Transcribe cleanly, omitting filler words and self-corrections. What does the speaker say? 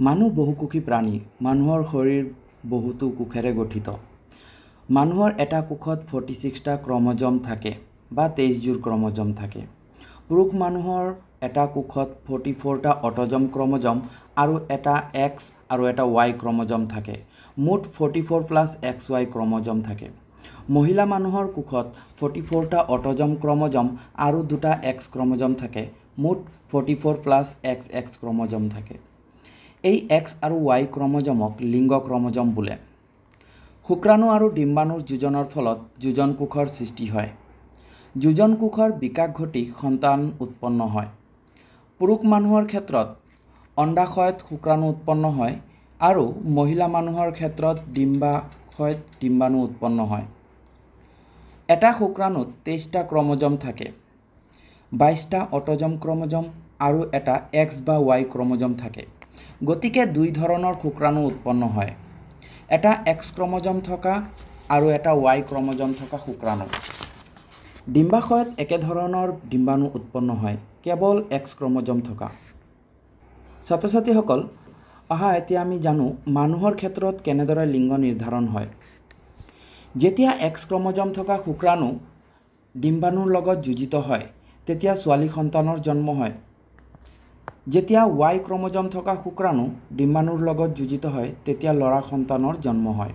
মানুহ বহুকোষী প্ৰাণী। মানুহৰ শৰীৰ বহুতো কোষেৰে গঠিত। মানুহৰ এটা কোষত 46টা ক্ৰম'জম থাকে বা 23যোৰ ক্ৰম'জম থাকে। পুৰুষ মানুহৰ এটা কোষত 44টা অট'জম ক্ৰম'জম আৰু এটা X আৰু এটা Y ক্ৰম'জম থাকে। মুঠ 44 প্লাছ XY ক্ৰম'জম থাকে। মহিলা মানুহৰ কোষত 44টা অট'জম ক্ৰম'জম আৰু 2টা X ক্ৰম'জম থাকে। মুঠ 44 প্লাছ XX ক্ৰম'জম থাকে। এই X আৰু Y ক্ৰম'জমক লিংগ ক্ৰম'জম বোলে। শুক্ৰাণু আৰু ডিম্বাণুৰ যোজনৰ ফলত যোজন কোষৰ সৃষ্টি হয়। যোজন কোষৰ বিকাশ ঘটি সন্তান উৎপন্ন হয়। পুৰুষ মানুহৰ ক্ষেত্ৰত অণ্ডাশয়ত শুক্ৰাণু উৎপন্ন হয় আৰু মহিলা মানুহৰ ক্ষেত্ৰত ডিম্বাশয়ত ডিম্বাণু উৎপন্ন হয়। এটা শুক্ৰাণুত 23টা ক্ৰম'জম থাকে, 22টা অট'জম ক্ৰম'জম আৰু এটা X বা Y ক্ৰম'জম থাকে। গতিকে দুই ধৰণৰ শুক্ৰাণু উৎপন্ন হয়, এটা X ক্ৰম'জম থকা আৰু এটা Y ক্ৰম'জম থকা শুক্ৰাণু। ডিম্বাশয়ত একেধৰণৰ ডিম্বাণু উৎপন্ন হয়, কেৱল X ক্ৰম'জম থকা। ছাত্ৰ ছাত্ৰীসকল, এতিয়া আমি জানো মানুহৰ ক্ষেত্ৰত কেনেদৰে লিংগ নিৰ্ধাৰণ হয়। যেতিয়া X ক্ৰম'জম থকা শুক্ৰাণু ডিম্বাণুৰ লগত যোজিত হয়, তেতিয়া ছোৱালী সন্তানৰ জন্ম হয়। যেতিয়া Y ক্ৰম'জম থকা শুক্ৰাণু ডিম্বাণুৰ লগত যোজিত হয়, তেতিয়া ল'ৰা সন্তানৰ জন্ম হয়।